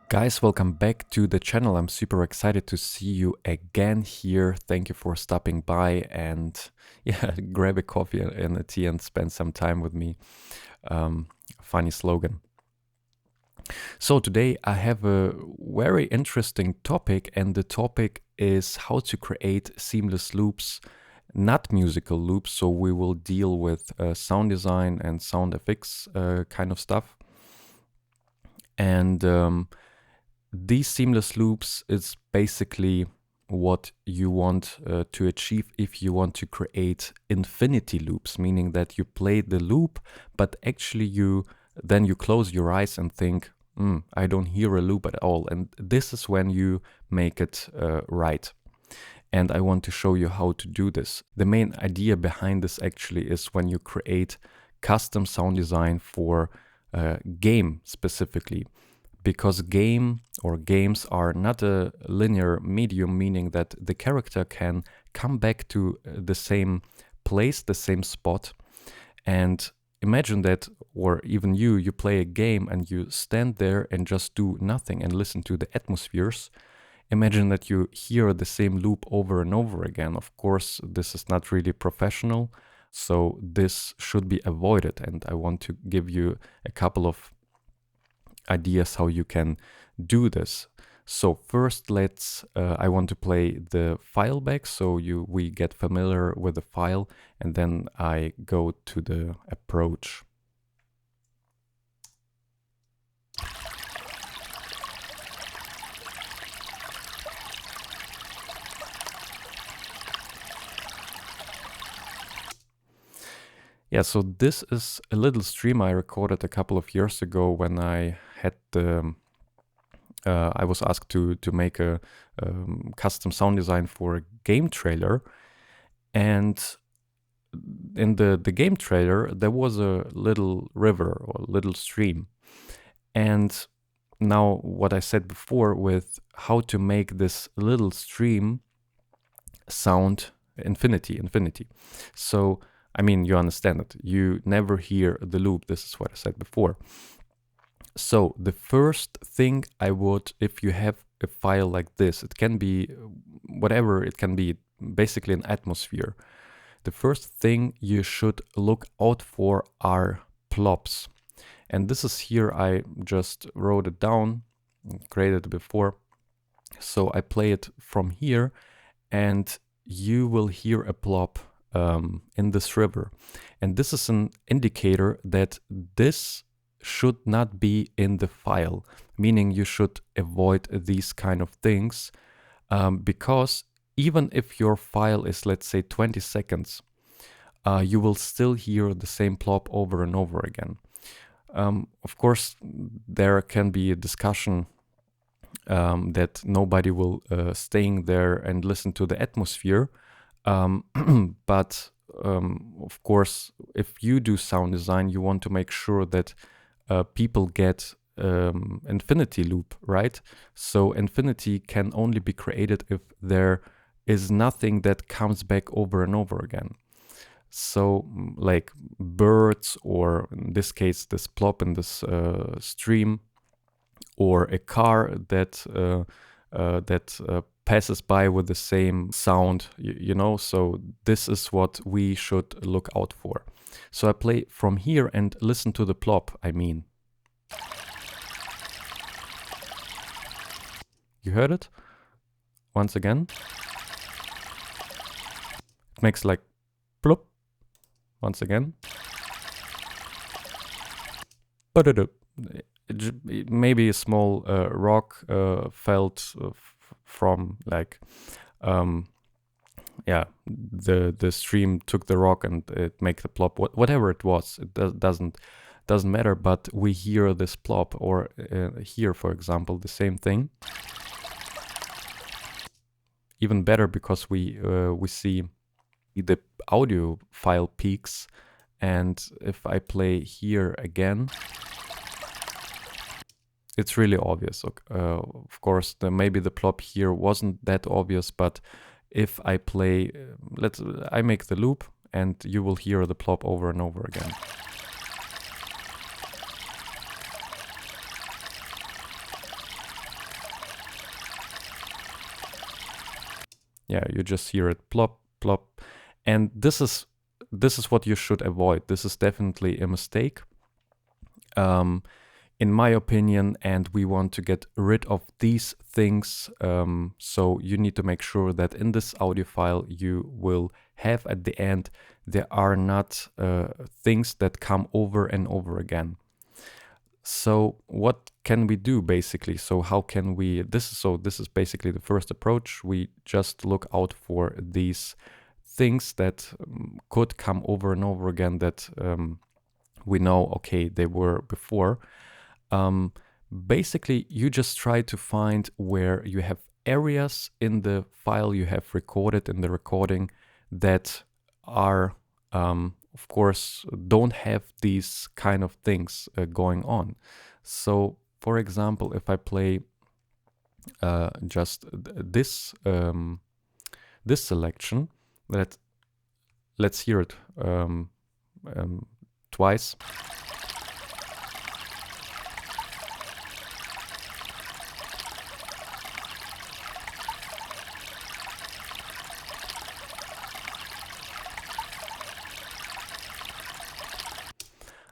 Guys, welcome back to the channel. I'm super excited to see you again here. Thank you for stopping by and yeah, grab a coffee and a tea and spend some time with me. Funny slogan. So today I have a very interesting topic, and the topic is how to create seamless loops, not musical loops. So we will deal with sound design and sound effects kind of stuff. And these seamless loops is basically what you want to achieve if you want to create infinity loops, meaning that you play the loop, but actually you close your eyes and think, I don't hear a loop at all. And this is when you make it right. And I want to show you how to do this. The main idea behind this actually is when you create custom sound design for a game specifically. Because games are not a linear medium, meaning that the character can come back to the same place, the same spot. And imagine that, or even you play a game and you stand there and just do nothing and listen to the atmospheres. Imagine that you hear the same loop over and over again. Of course, this is not really professional, so this should be avoided. And I want to give you a couple of ideas how you can do this. So first I want to play the file back so we get familiar with the file, and then I go to the approach. Yeah, so this is a little stream I recorded a couple of years ago when I had I was asked to make a custom sound design for a game trailer. And in the game trailer, there was a little river or a little stream. And now what I said before with how to make this little stream sound infinity. So I mean, you understand it. You never hear the loop. This is what I said before. So the first thing I would, if you have a file like this, it can be whatever it can be, basically an atmosphere. The first thing you should look out for are plops. And this is here, I just wrote it down, created it before. So I play it from here and you will hear a plop in this river. And this is an indicator that this should not be in the file, meaning you should avoid these kind of things because even if your file is, let's say, 20 seconds, you will still hear the same plop over and over again. Of course, there can be a discussion that nobody will staying there and listen to the atmosphere. But of course, if you do sound design, you want to make sure that people get infinity loop, right? So infinity can only be created if there is nothing that comes back over and over again. So like birds, or in this case, this plop in this stream, or a car that passes by with the same sound, you know, so this is what we should look out for. So I play from here and listen to the plop, I mean. You heard it? Once again. It makes like plop. Once again. Maybe a small rock felt from like yeah, the stream took the rock and it make the plop, whatever it was, it doesn't matter, but we hear this plop. Or here, for example, the same thing, even better, because we see the audio file peaks. And if I play here again, it's really obvious. Of course, maybe the plop here wasn't that obvious, but if I play, I make the loop and you will hear the plop over and over again. yeah, you just hear it plop, plop. And this is what you should avoid. This is definitely a mistake, in my opinion, and we want to get rid of these things. So you need to make sure that in this audio file you will have at the end, there are not things that come over and over again. So what can we do basically? So how can we, this is basically the first approach. We just look out for these things that could come over and over again, that we know, okay, they were before. Basically, you just try to find where you have areas in the file you have recorded in the recording that are, of course, don't have these kind of things going on. So, for example, if I play just this selection, let's hear it twice.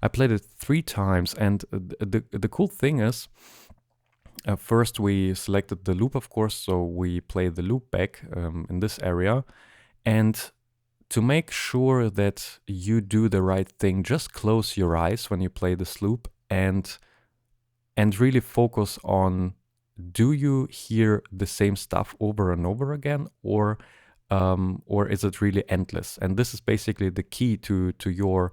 I played it 3 times, and the cool thing is, first we selected the loop, of course, so we play the loop back in this area. And to make sure that you do the right thing, just close your eyes when you play this loop and really focus on, do you hear the same stuff over and over again, or is it really endless? And this is basically the key to your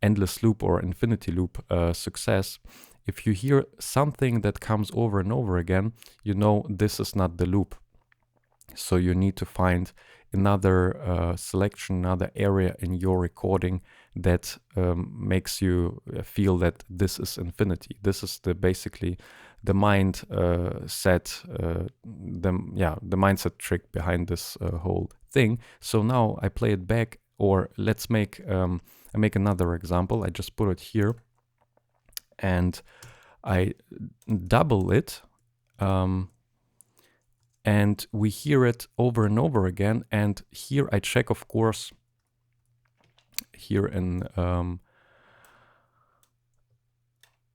endless loop or infinity loop success. If you hear something that comes over and over again, you know this is not the loop. So you need to find another selection, another area in your recording that makes you feel that this is infinity. This is basically the mind set, the mindset trick behind this whole thing. So now I play it back, or let's make I make another example. I just put it here and I double it, and we hear it over and over again. And here I check, of course, here in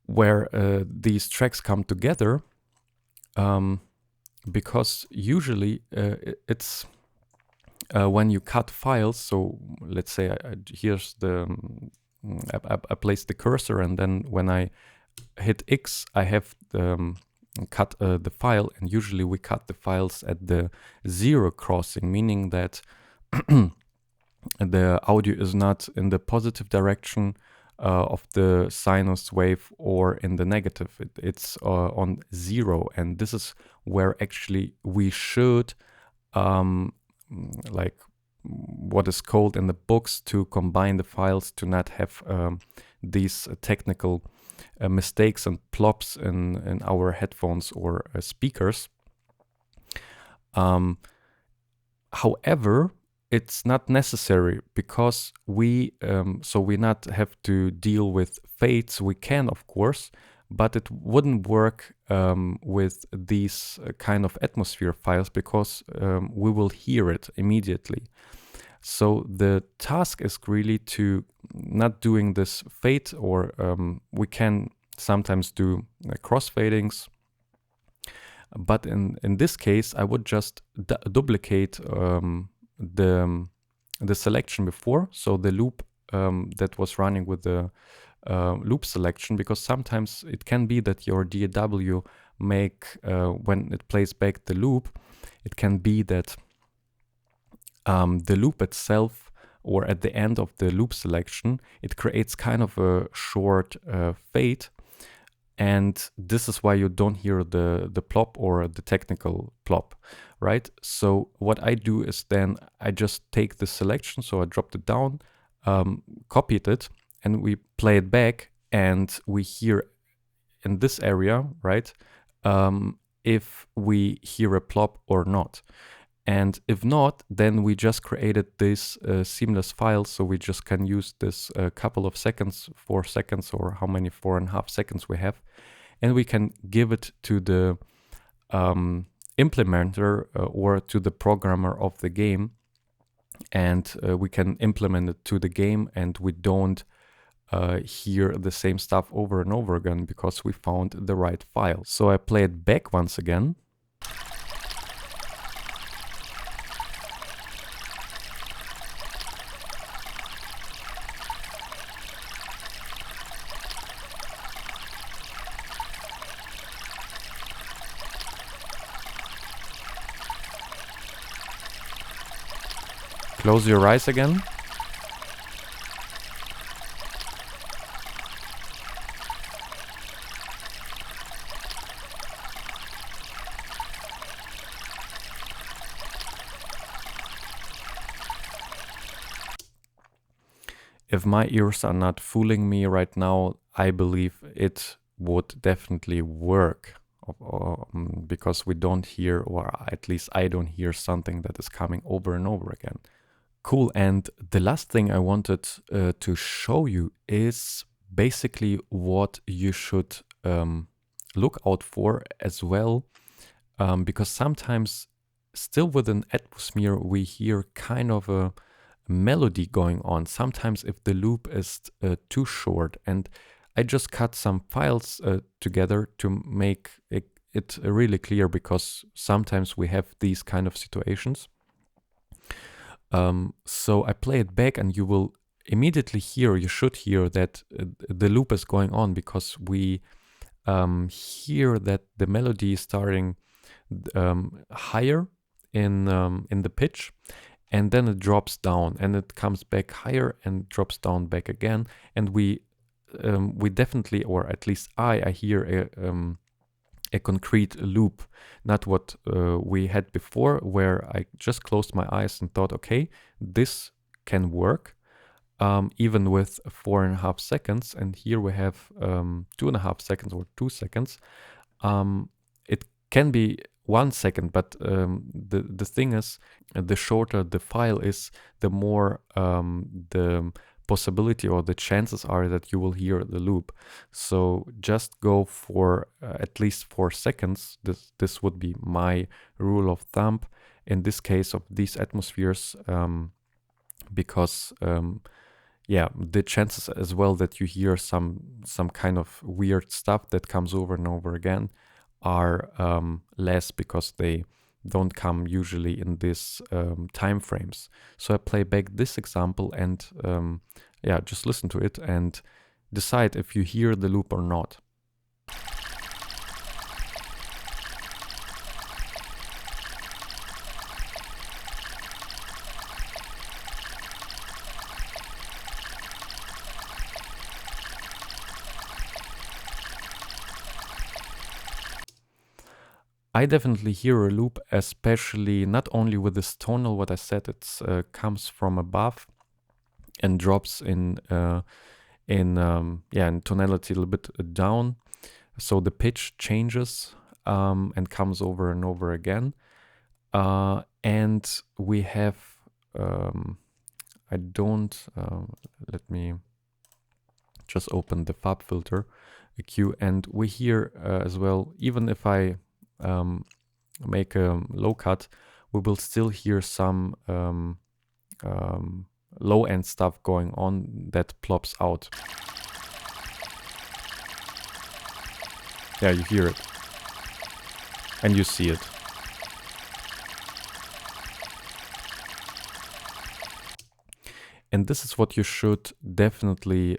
where these tracks come together, because usually it's when you cut files. So let's say here's the I place the cursor, and then when I hit X, I have cut the file, and usually we cut the files at the 0 crossing, meaning that the audio is not in the positive direction of the sinus wave or in the negative. It's on 0, and this is where actually we should like what is called in the books to combine the files, to not have these technical mistakes and plops in our headphones or speakers. However, it's not necessary, because we not have to deal with fades. We can, of course, but it wouldn't work with these kind of atmosphere files, because we will hear it immediately. So the task is really to not doing this fade, or we can sometimes do crossfadings. But in this case, I would just duplicate the selection before, so the loop that was running with the loop selection, because sometimes it can be that your DAW when it plays back the loop, it can be that the loop itself, or at the end of the loop selection, it creates kind of a short fade. And this is why you don't hear the plop or the technical plop, right? So what I do is then I just take the selection, so I dropped it down, copied it, and we play it back, and we hear in this area, right, if we hear a plop or not. And if not, then we just created this seamless file, so we just can use this couple of seconds, 4 seconds, or how many 4.5 seconds we have, and we can give it to the implementer or to the programmer of the game, and we can implement it to the game, and we don't hear the same stuff over and over again because we found the right file. So I play it back once again. Close your eyes again. If my ears are not fooling me right now, I believe it would definitely work, because we don't hear, or at least I don't hear, something that is coming over and over again. Cool, and the last thing I wanted to show you is basically what you should look out for as well, because sometimes still with an atmosphere we hear kind of a melody going on. Sometimes if the loop is too short, and I just cut some files together to make it really clear, because sometimes we have these kind of situations. So I play it back, and you will immediately hear, you should hear that the loop is going on, because we hear that the melody is starting higher in the pitch, and then it drops down, and it comes back higher and drops down back again. And we definitely, or at least I hear a concrete loop, not what we had before, where I just closed my eyes and thought, okay, this can work even with 4.5 seconds. And here we have 2.5 seconds or 2 seconds. It can be 1 second, but the thing is, the shorter the file is, the more the possibility or the chances are that you will hear the loop. So just go for at least 4 seconds. This would be my rule of thumb in this case of these atmospheres, because yeah, the chances as well that you hear some kind of weird stuff that comes over and over again are less, because they don't come usually in this time frames. So I play back this example, and yeah, just listen to it and decide if you hear the loop or not. I definitely hear a loop, especially not only with this tonal, what I said, it comes from above and drops in tonality a little bit down. So the pitch changes and comes over and over again. And we have, let me just open the fab filter EQ, and we hear as well, even if I make a low cut, we will still hear some low end stuff going on that plops out. Yeah, you hear it and you see it. And this is what you should definitely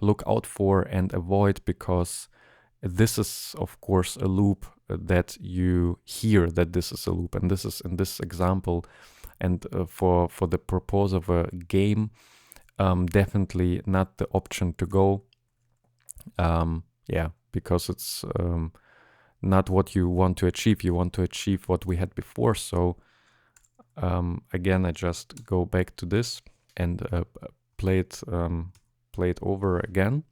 look out for and avoid, because this is of course a loop that you hear that this is a loop, and this is in this example, and for the purpose of a game, definitely not the option to go. Yeah, because it's not what you want to achieve. You want to achieve what we had before. So again, I just go back to this and play it over again.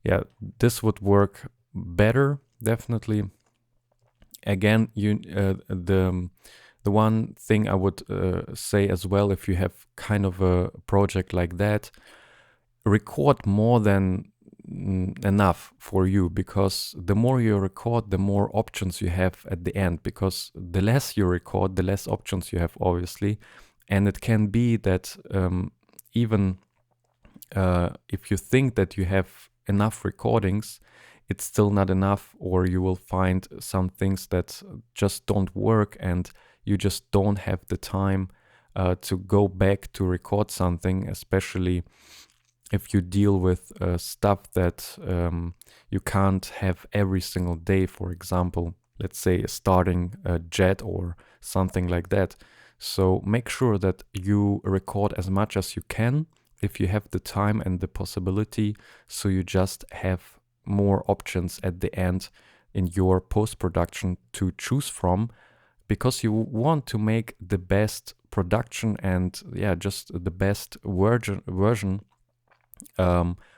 Yeah, this would work better, definitely. Again, the one thing I would say as well, if you have kind of a project like that, record more than enough for you, because the more you record, the more options you have at the end, because the less you record, the less options you have, obviously. And it can be that even if you think that you have enough recordings, it's still not enough, or you will find some things that just don't work and you just don't have the time to go back to record something, especially if you deal with stuff that you can't have every single day. For example, let's say starting a jet or something like that. So make sure that you record as much as you can if you have the time and the possibility, so you just have more options at the end in your post-production to choose from, because you want to make the best production and just the best version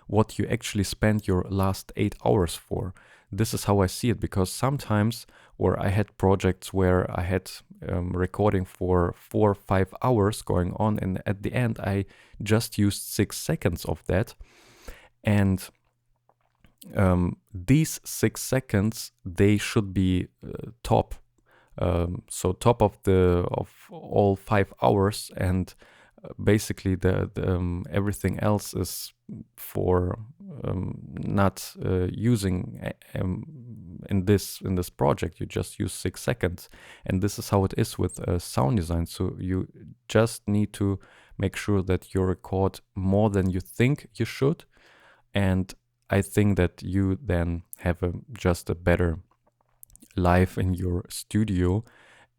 what you actually spent your last 8 hours for. This is how I see it, because sometimes, or I had projects where I had recording for 4 or 5 hours going on, and at the end I just used 6 seconds of that. And these 6 seconds, they should be top. So top of all 5 hours, and basically the everything else is for not using in this project. You just use 6 seconds, and this is how it is with sound design. So you just need to make sure that you record more than you think you should, and I think that you then have just a better life in your studio,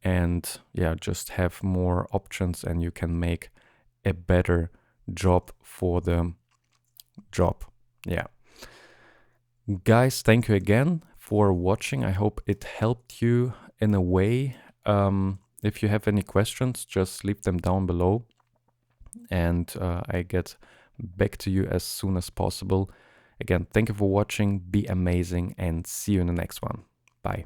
and just have more options, and you can make a better job for the job. Guys, thank you again for watching. I hope it helped you in a way. If you have any questions, just leave them down below, and I get back to you as soon as possible. Again, thank you for watching, be amazing, and see you in the next one. Bye.